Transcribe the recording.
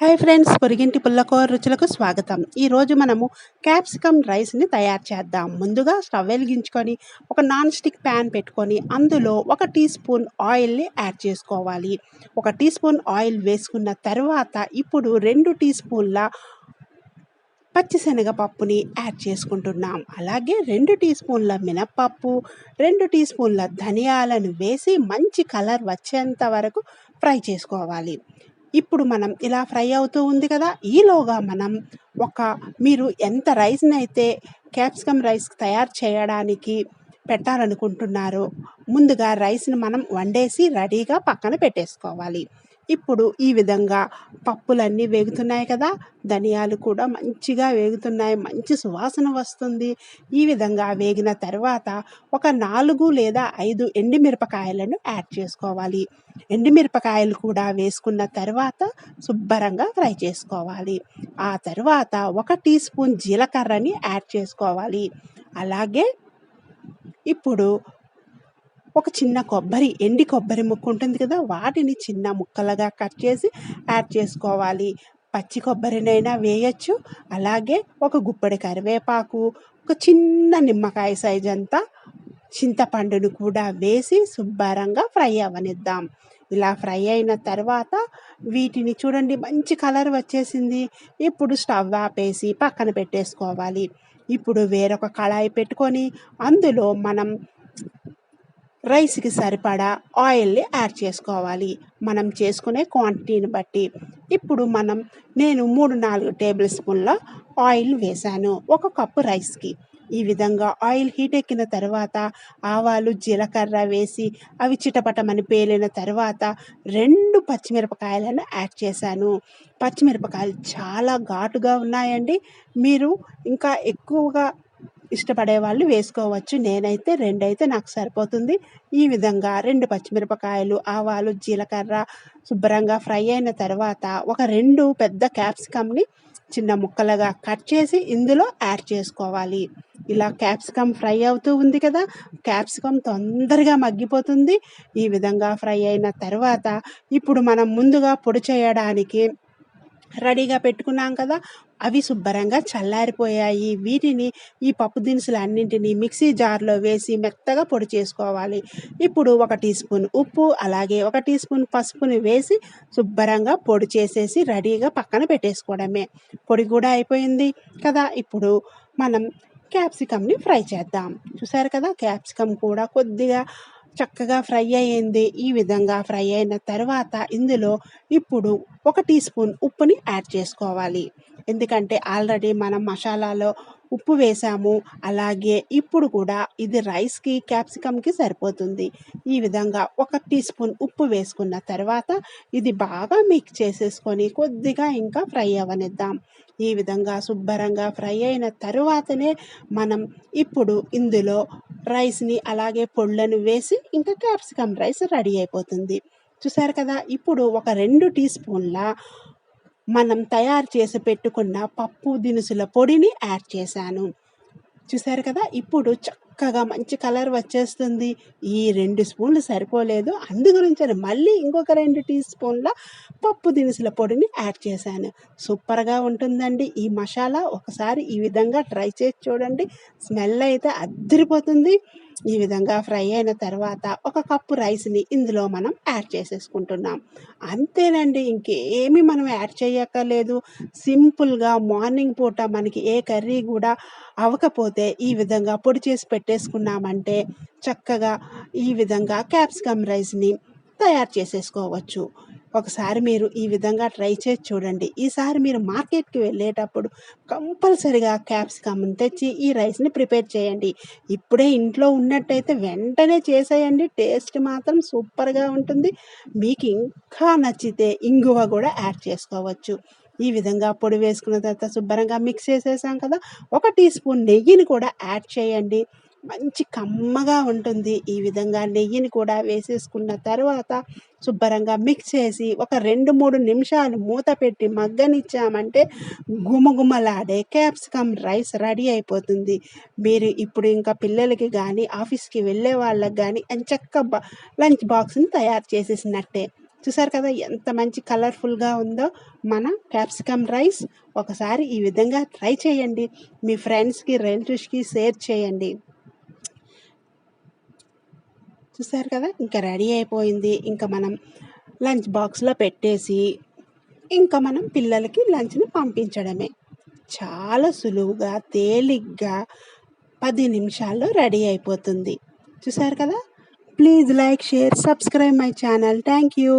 Hi friends, పొరిగింటి పుల్లకూర రుచులకు స్వాగతం. ఈరోజు మనము క్యాప్సికమ్ రైస్ని తయారు చేద్దాం. ముందుగా స్టవ్ వెలిగించుకొని ఒక నాన్ స్టిక్ ప్యాన్ పెట్టుకొని అందులో 1 టీ స్పూన్ ఆయిల్ని యాడ్ చేసుకోవాలి. 1 టీ స్పూన్ ఆయిల్ వేసుకున్న తర్వాత ఇప్పుడు 2 టీ స్పూన్ల పచ్చిశనగపప్పుని యాడ్ చేసుకుంటున్నాం. అలాగే 2 టీ స్పూన్ల మినప్పప్పు, 2 టీ స్పూన్ల ధనియాలను వేసి మంచి కలర్ వచ్చేంత వరకు ఫ్రై చేసుకోవాలి. ఇప్పుడు మనం ఇలా ఫ్రై అవుతూ ఉంది కదా, ఈలోగా మనం మీరు ఎంత రైస్ని అయితే క్యాప్సికమ్ రైస్ తయారు చేయడానికి పెట్టాలనుకుంటున్నారో ముందుగా రైస్ని మనం వండేసి రెడీగా పక్కన పెట్టేసుకోవాలి. ఇప్పుడు ఈ విధంగా పప్పులన్నీ వేగుతున్నాయి కదా, ధనియాలు కూడా మంచిగా వేగుతున్నాయి, మంచి సువాసన వస్తుంది. ఈ విధంగా వేగిన తర్వాత ఒక 4 లేదా 5 ఎండుమిరపకాయలను యాడ్ చేసుకోవాలి. ఎండుమిరపకాయలు కూడా వేసుకున్న తర్వాత శుభ్రంగా ఫ్రై చేసుకోవాలి. ఆ తర్వాత 1 టీ స్పూన్ జీలకర్రని యాడ్ చేసుకోవాలి. అలాగే ఇప్పుడు ఒక చిన్న ఎండి కొబ్బరి ముక్క ఉంటుంది కదా, వాటిని చిన్న ముక్కలుగా కట్ చేసి యాడ్ చేసుకోవాలి. పచ్చి కొబ్బరినైనా వేయచ్చు. అలాగే ఒక గుప్పెడు కరివేపాకు, ఒక చిన్న నిమ్మకాయ సైజ్ అంతా చింతపండును కూడా వేసి శుభ్రంగా ఫ్రై అవ్వనిద్దాం. ఇలా ఫ్రై అయిన తర్వాత వీటిని చూడండి, మంచి కలర్ వచ్చేసింది. ఇప్పుడు స్టవ్ ఆపేసి పక్కన పెట్టేసుకోవాలి. ఇప్పుడు వేరొక కళాయి పెట్టుకొని అందులో మనం రైస్కి సరిపడా ఆయిల్ని యాడ్ చేసుకోవాలి, మనం చేసుకునే క్వాంటిటీని బట్టి. ఇప్పుడు నేను 3-4 టేబుల్ స్పూన్ల ఆయిల్ వేశాను 1 కప్పు రైస్కి. ఈ విధంగా ఆయిల్ హీట్ ఎక్కిన తర్వాత ఆవాలు, జీలకర్ర వేసి అవి చిటపటమని పేలిన తర్వాత 2 పచ్చిమిరపకాయలను యాడ్ చేశాను. పచ్చిమిరపకాయలు చాలా ఘాటుగా ఉన్నాయండి. మీరు ఇంకా ఎక్కువగా ఇష్టపడే వాళ్ళు వేసుకోవచ్చు. నేనైతే 2 అయితే నాకు సరిపోతుంది. ఈ విధంగా 2 పచ్చిమిరపకాయలు, ఆవాలు, జీలకర్ర శుభ్రంగా ఫ్రై అయిన తర్వాత ఒక 2 పెద్ద క్యాప్సికమ్ని చిన్న ముక్కలుగా కట్ చేసి ఇందులో యాడ్ చేసుకోవాలి. ఇలా క్యాప్సికమ్ ఫ్రై అవుతూ ఉంది కదా, క్యాప్సికమ్ తొందరగా మగ్గిపోతుంది. ఈ విధంగా ఫ్రై అయిన తర్వాత ఇప్పుడు మనం ముందుగా పొడి చేయడానికి రెడీగా పెట్టుకున్నాం కదా, అవి శుభ్రంగా చల్లారిపోయాయి. వీటిని ఈ పప్పు దినుసులన్నింటినీ మిక్సీ జార్లో వేసి మెత్తగా పొడి చేసుకోవాలి. ఇప్పుడు 1 టీ స్పూన్ ఉప్పు, అలాగే 1 టీ స్పూన్ పసుపుని వేసి శుభ్రంగా పొడి చేసేసి రెడీగా పక్కన పెట్టేసుకోవడమే. పొడి కూడా అయిపోయింది కదా, ఇప్పుడు మనం క్యాప్సికమ్ని ఫ్రై చేద్దాం. చూసారు కదా, క్యాప్సికమ్ కూడా కొద్దిగా చక్కగా ఫ్రై అయ్యింది. ఈ విధంగా ఫ్రై అయిన తర్వాత ఇందులో ఇప్పుడు 1 టీ స్పూన్ ఉప్పుని యాడ్ చేసుకోవాలి. ఎందుకంటే ఆల్రెడీ మనం మసాలాలో ఉప్పు వేసాము. అలాగే ఇప్పుడు కూడా ఇది రైస్కి క్యాప్సికమ్కి సరిపోతుంది. ఈ విధంగా 1 టీ స్పూన్ ఉప్పు వేసుకున్న తర్వాత ఇది బాగా మిక్స్ చేసేసుకొని కొద్దిగా ఇంకా ఫ్రై అవ్వనిద్దాం. ఈ విధంగా శుభ్రంగా ఫ్రై అయిన తరువాతనే మనం ఇప్పుడు ఇందులో రైస్ని అలాగే పొళ్ళను వేసి ఇంకా క్యాప్సికమ్ రైస్ రెడీ అయిపోతుంది. చూసారు కదా, ఇప్పుడు ఒక 2 టీ స్పూన్ల మనం తయారు చేసి పెట్టుకున్న పప్పు దినుసుల పొడిని యాడ్ చేశాను. చూసారు కదా, ఇప్పుడు చక్కగా మంచి కలర్ వచ్చేస్తుంది. ఈ 2 స్పూన్లు సరిపోలేదు, అందు గురించి మళ్ళీ ఇంకొక 2 టీ స్పూన్ల పప్పు దినుసుల పొడిని యాడ్ చేశాను. సూపర్గా ఉంటుందండి ఈ మసాలా. ఒకసారి ఈ విధంగా ట్రై చేసి చూడండి, స్మెల్ అయితే అద్దరిపోతుంది. ఈ విధంగా ఫ్రై అయిన తర్వాత 1 కప్పు రైస్ని ఇందులో మనం యాడ్ చేసేసుకుంటున్నాం. అంతేనండి, ఇంకేమీ మనం యాడ్ చేయక్కర్లేదు. సింపుల్గా మార్నింగ్ పూట మనకి ఏ కర్రీ కూడా అవ్వకపోతే ఈ విధంగా పొడి చేసి పెట్టేసుకున్నామంటే చక్కగా ఈ విధంగా క్యాప్సికమ్ రైస్ని తయారు చేసేసుకోవచ్చు. ఒకసారి మీరు ఈ విధంగా ట్రై చేసి చూడండి. ఈసారి మీరు మార్కెట్కి వెళ్ళేటప్పుడు కంపల్సరిగా క్యాప్సికమ్ని తెచ్చి ఈ రైస్ని ప్రిపేర్ చేయండి. ఇప్పుడే ఇంట్లో ఉన్నట్టయితే వెంటనే చేసేయండి. టేస్ట్ మాత్రం సూపర్గా ఉంటుంది. మీకు ఇంకా నచ్చితే ఇంగువ కూడా యాడ్ చేసుకోవచ్చు. ఈ విధంగా పొడి వేసుకున్న తర్వాత శుభ్రంగా మిక్స్ చేసేసాం కదా, 1 టీ స్పూన్ నెయ్యిని కూడా యాడ్ చేయండి, మంచి కమ్మగా ఉంటుంది. ఈ విధంగా నెయ్యిని కూడా వేసేసుకున్న తర్వాత శుభ్రంగా మిక్స్ చేసి ఒక 2-3 నిమిషాలు మూత పెట్టి మగ్గనిచ్చామంటే గుమగుమలాడే క్యాప్సికమ్ రైస్ రెడీ అయిపోతుంది. మీరు ఇప్పుడు ఇంకా పిల్లలకి కానీ ఆఫీస్కి వెళ్ళే వాళ్ళకి కానీ ఎంచక్కా లంచ్ బాక్స్ని తయారు చేసేసినట్టే. చూసారు కదా ఎంత మంచి కలర్ఫుల్గా ఉందో మన క్యాప్సికమ్ రైస్. ఒకసారి ఈ విధంగా ట్రై చేయండి, మీ ఫ్రెండ్స్కి రిలేటివ్స్కి షేర్ చేయండి. చూసారు కదా ఇంకా రెడీ అయిపోయింది. ఇంకా మనం లంచ్ బాక్స్లో పెట్టేసి ఇంకా మనం పిల్లలకి లంచ్ని పంపించడమే. చాలా సులువుగా తేలిగ్గా 10 నిమిషాల్లో రెడీ అయిపోతుంది. చూసారు కదా. Please like, share, subscribe my channel. Thank you.